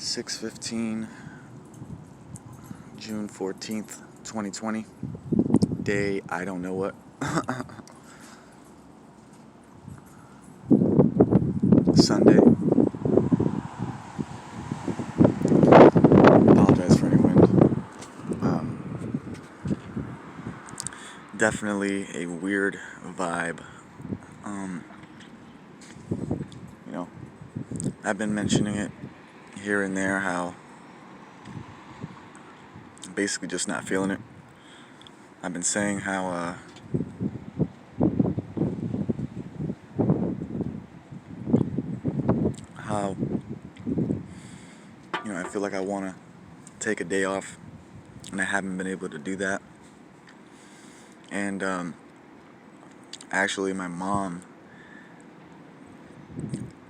6:15, June 14th, 2020. Day, I don't know what. Sunday. Apologize for any wind. Definitely a weird vibe. Um, you know, I've been mentioning it here and there how I'm basically just not feeling it. I've been saying how I feel like I want to take a day off, and I haven't been able to do that. And actually, my mom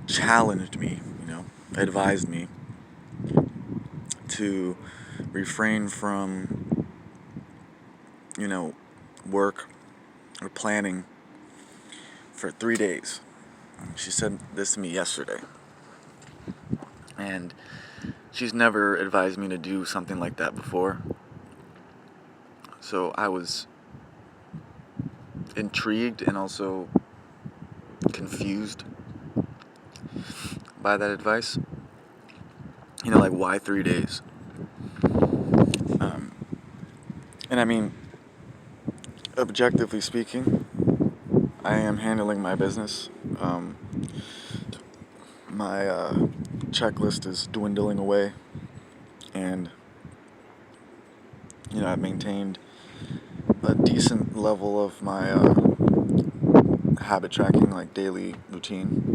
challenged me, advised me to refrain from, work or planning for 3 days. She said this to me yesterday. And she's never advised me to do something like that before. So I was intrigued and also confused by that advice. Like, why 3 days? And I mean, objectively speaking, I am handling my business. My checklist is dwindling away, and I've maintained a decent level of my habit tracking, like daily routine.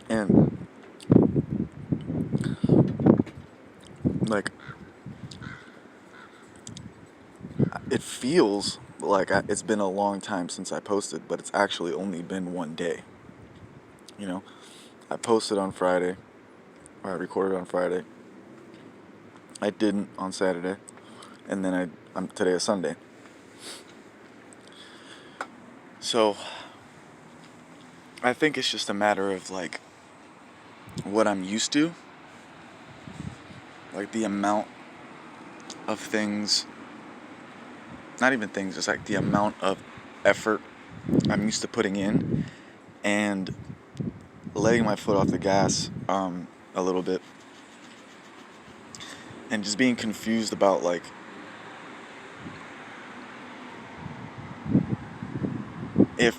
And like, it feels like it's been a long time since I posted, but it's actually only been one day. I posted on Friday, or I recorded on Friday. I didn't on Saturday, and then today is Sunday. So I think it's just a matter of like what I'm used to, like the amount of things, not even things, just like the amount of effort I'm used to putting in, and letting my foot off the gas a little bit, and just being confused about like if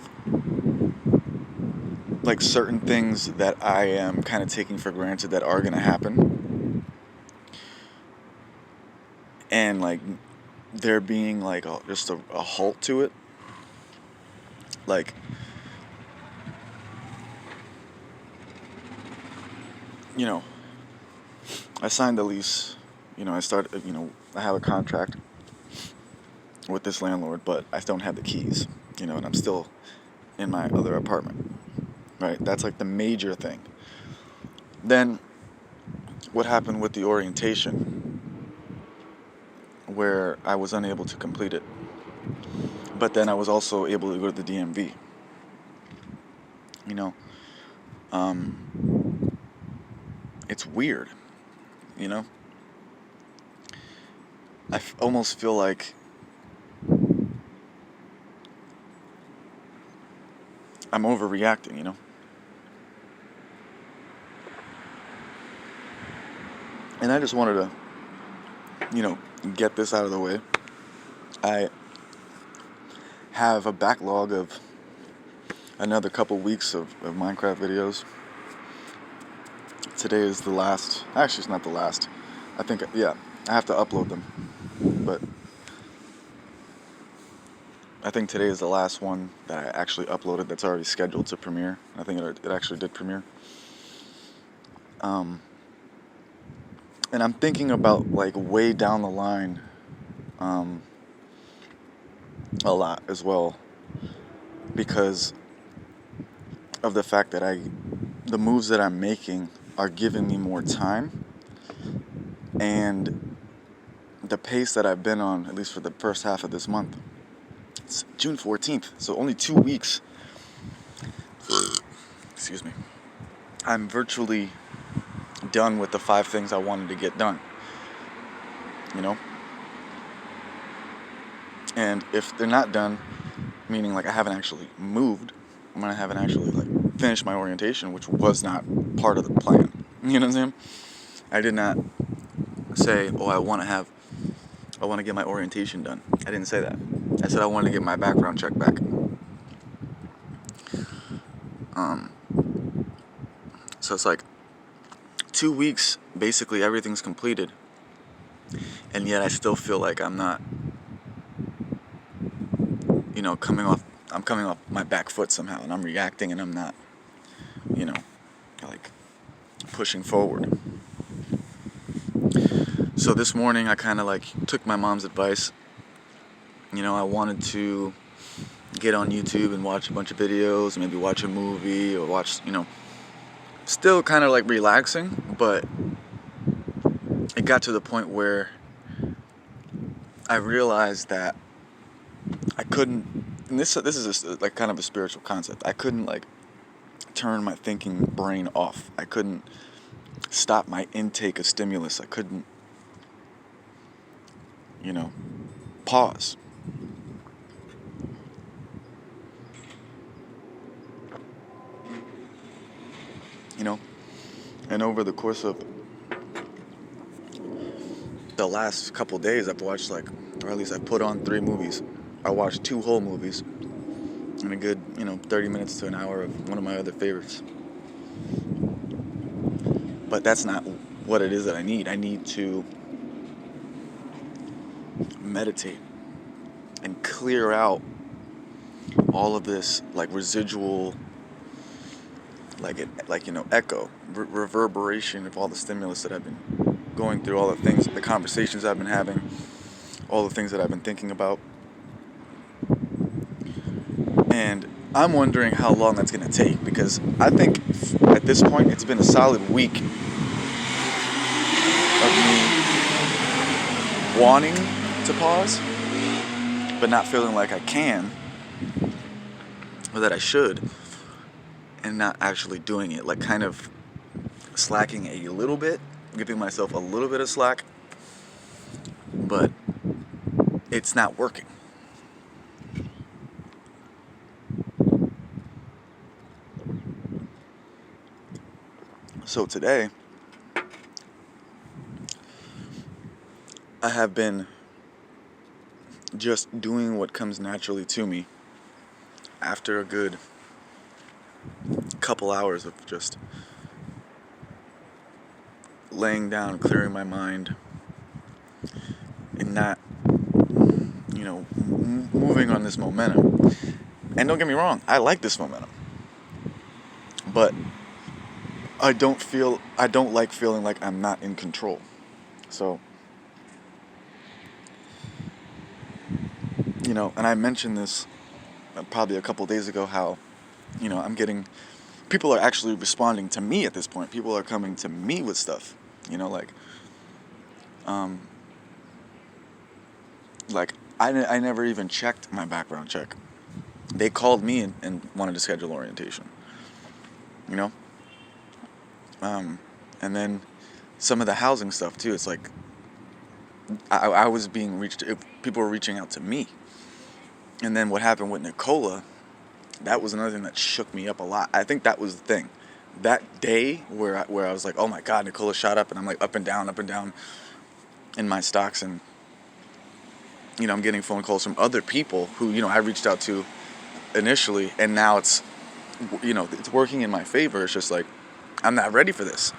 like certain things that I am kind of taking for granted that are gonna happen, and like there being like just a halt to it. Like, I signed the lease, I started, I have a contract with this landlord, but I don't have the keys, and I'm still in my other apartment, right? That's like the major thing. Then what happened with the orientation, where I was unable to complete it, but then I was also able to go to the DMV, it's weird, I almost feel like I'm overreacting, And I just wanted to, get this out of the way. I have a backlog of another couple weeks of Minecraft videos. Today is the last. Actually, it's not the last. I think, I have to upload them. But I think today is the last one that I actually uploaded that's already scheduled to premiere. I think it actually did premiere. And I'm thinking about, like, way down the line a lot as well, because of the fact that the moves that I'm making are giving me more time, and the pace that I've been on, at least for the first half of this month, it's June 14th, so only 2 weeks excuse me, I'm virtually done with the 5 things I wanted to get done, you know? And if they're not done, meaning like I haven't actually moved, when I haven't actually like finished my orientation, which was not part of the plan. You know what I'm saying? I did not say, oh, I want to get my orientation done. I didn't say that. I said I wanted to get my background check back. So it's like 2 weeks, basically everything's completed, and yet I still feel like I'm not, I'm coming off my back foot somehow, and I'm reacting, and I'm not, like pushing forward. So this morning I kind of like took my mom's advice. I wanted to get on YouTube and watch a bunch of videos, maybe watch a movie or watch, still kind of like relaxing, but it got to the point where I realized that I couldn't, and this is like kind of a spiritual concept. I couldn't like turn my thinking brain off. I couldn't stop my intake of stimulus. I couldn't, pause. And over the course of the last couple days, I've watched or at least I put on 3 movies. I watched 2 whole movies and a good, 30 minutes to an hour of one of my other favorites. But that's not what it is that I need. I need to meditate and clear out all of this like residual, echo, reverberation of all the stimulus that I've been going through, all the things, the conversations I've been having, all the things that I've been thinking about. And I'm wondering how long that's going to take, because I think at this point it's been a solid week of me wanting to pause, but not feeling like I can, or that I should, and not actually doing it, like kind of slacking a little bit, giving myself a little bit of slack, but it's not working. So today, I have been just doing what comes naturally to me after a good couple hours of just laying down, clearing my mind, and not, moving on this momentum. And don't get me wrong, I like this momentum, but I don't like feeling like I'm not in control. So, and I mentioned this probably a couple days ago, how, people are actually responding to me at this point. People are coming to me with stuff, I never even checked my background check. They called me and wanted to schedule orientation, and then some of the housing stuff too. It's like I was being people were reaching out to me. And then what happened with Nicola, that was another thing that shook me up a lot. I think that was the thing. That day where I was like, oh my God, Nicola shot up, and I'm like up and down in my stocks, and I'm getting phone calls from other people who, I reached out to initially, and now it's, it's working in my favor. It's just like, I'm not ready for this.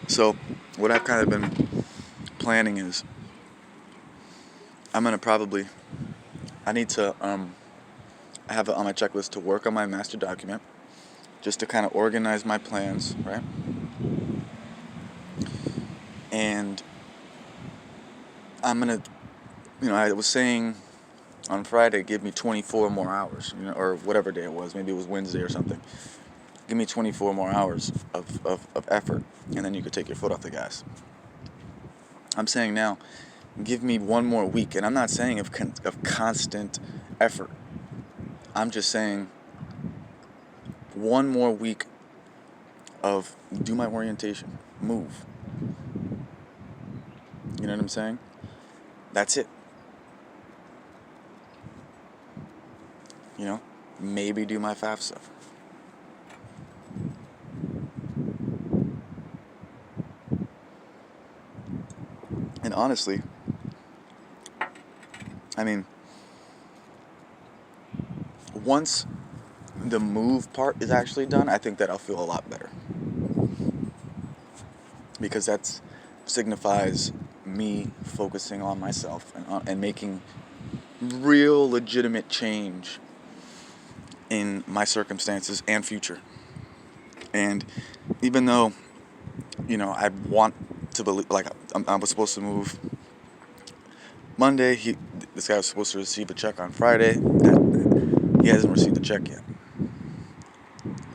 So what I've kind of been planning is I have it on my checklist to work on my master document, just to kind of organize my plans, right? And I'm going to, I was saying on Friday, give me 24 more hours, or whatever day it was. Maybe it was Wednesday or something. Give me 24 more hours of effort, and then you could take your foot off the gas. I'm saying now, give me 1 more week, and I'm not saying of constant effort. I'm just saying one more week of do my orientation, move. You know what I'm saying? That's it. You know, maybe do my FAFSA. And honestly, I mean, once the move part is actually done, I think that I'll feel a lot better. Because that signifies me focusing on myself and making real legitimate change in my circumstances and future. And even though, I want to believe, like, I was supposed to move Monday, this guy was supposed to receive a check on Friday. He hasn't received the check yet.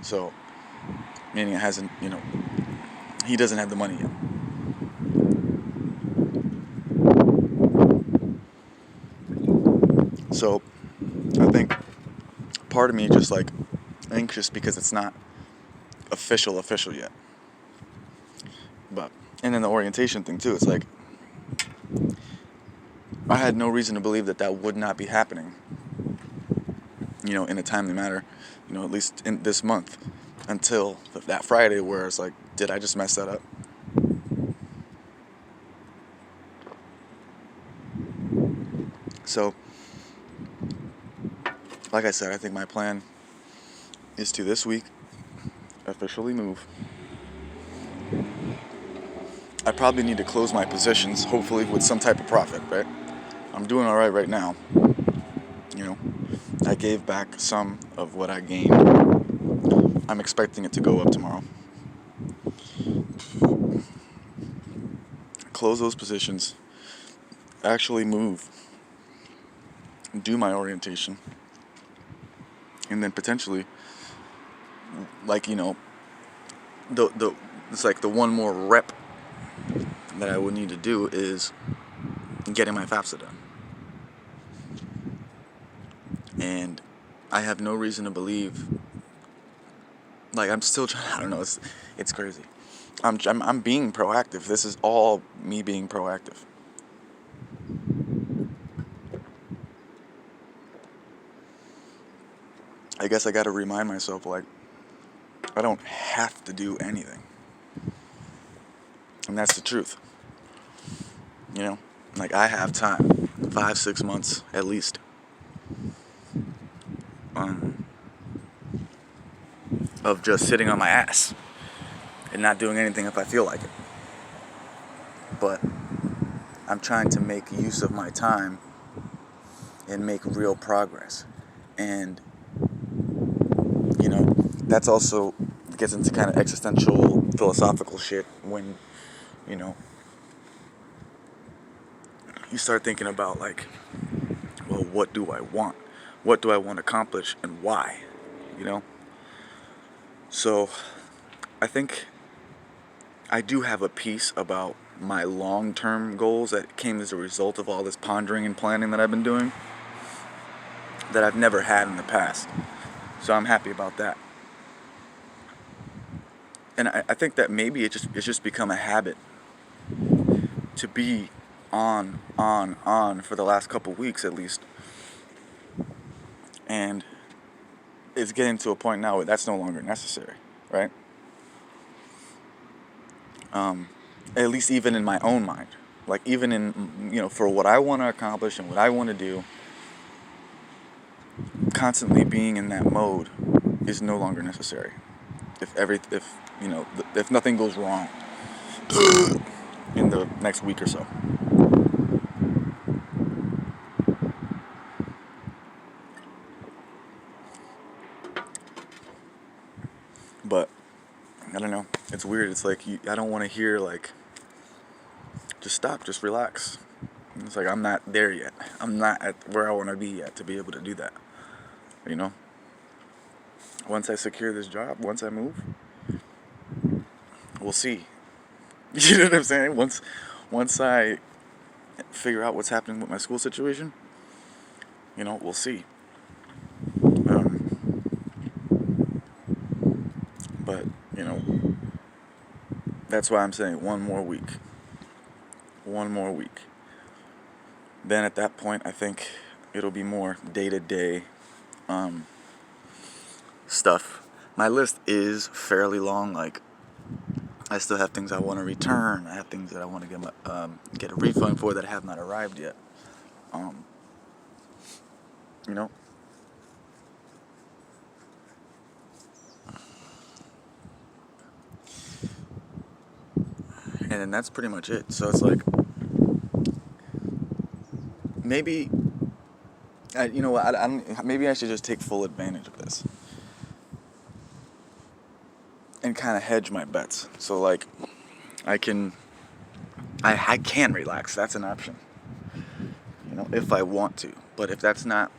So, meaning it hasn't, he doesn't have the money yet. So, I think part of me just like anxious because it's not official yet. And then the orientation thing too, it's like I had no reason to believe that would not be happening, in a timely manner, at least in this month, until that Friday where it's like, did I just mess that up? So, like I said, I think my plan is to this week officially move. I probably need to close my positions, hopefully with some type of profit, right? I'm doing all right now. I gave back some of what I gained. I'm expecting it to go up tomorrow. Close those positions, actually move, do my orientation, and then potentially, like, it's like the one more rep that I would need to do is getting my FAFSA done. And I have no reason to believe, like, I'm still trying, I don't know, it's crazy. I'm being proactive. This is all me being proactive. I guess I gotta remind myself, like, I don't have to do anything. And that's the truth. Like, I have time, 5-6 months at least. Of just sitting on my ass and not doing anything if I feel like it. But I'm trying to make use of my time and make real progress. And, that's also gets into kind of existential, philosophical shit when, you start thinking about, like, well, what do I want? What do I want to accomplish and why? So, I think I do have a piece about my long-term goals that came as a result of all this pondering and planning that I've been doing that I've never had in the past. So I'm happy about that. And I think that maybe it's just become a habit to be on for the last couple weeks at least. And it's getting to a point now where that's no longer necessary, right? At least even in my own mind. Like, even in, for what I want to accomplish and what I want to do, constantly being in that mode is no longer necessary. If nothing goes wrong in the next week or so. But I don't know. It's weird. It's like I don't want to hear, like, just stop, just relax. It's like I'm not there yet. I'm not at where I want to be yet to be able to do that. Once I secure this job, once I move, we'll see. You know what I'm saying? Once I figure out what's happening with my school situation, we'll see. That's why I'm saying one more week. One more week. Then at that point, I think it'll be more day-to-day stuff. My list is fairly long. Like, I still have things I want to return. I have things that I want to get a refund for that have not arrived yet. You know. And then that's pretty much it. So it's like, maybe, you know what? Maybe I should just take full advantage of this and kind of hedge my bets. So like, I can relax. That's an option. You know, if I want to. But if that's not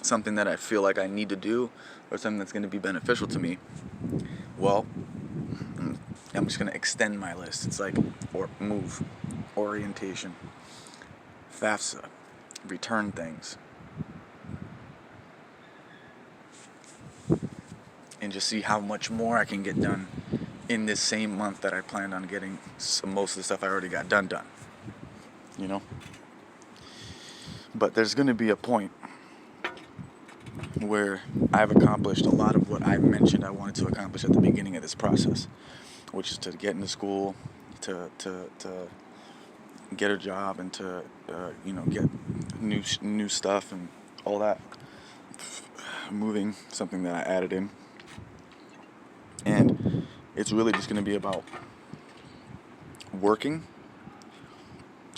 something that I feel like I need to do, or something that's going to be beneficial to me, well, I'm just going to extend my list. It's like, or move, orientation, FAFSA, return things, and just see how much more I can get done in this same month that I planned on getting most of the stuff I already got done. You know? But there's going to be a point where I've accomplished a lot of what I mentioned I wanted to accomplish at the beginning of this process, which is to get into school, to get a job, and to get new stuff and all that. Moving, something that I added in, and it's really just going to be about working,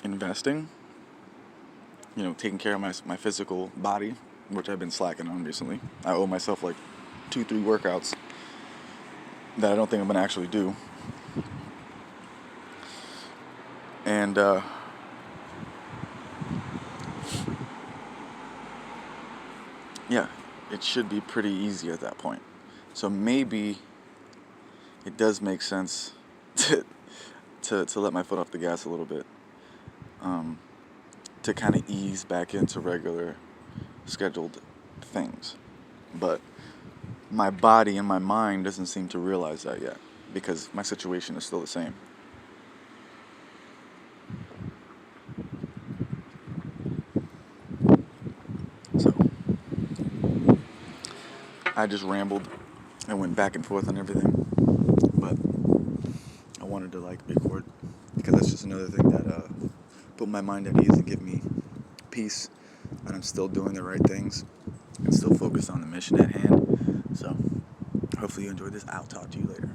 investing, taking care of my physical body, which I've been slacking on recently. I owe myself like 2-3 workouts that I don't think I'm going to actually do. And yeah, it should be pretty easy at that point. So maybe it does make sense to let my foot off the gas a little bit, to kind of ease back into regular scheduled things. But my body and my mind doesn't seem to realize that yet, because my situation is still the same. So I just rambled and went back and forth on everything, but I wanted to record, because that's just another thing that put my mind at ease and give me peace that I'm still doing the right things and still focused on the mission at hand. So hopefully you enjoyed this. I'll talk to you later.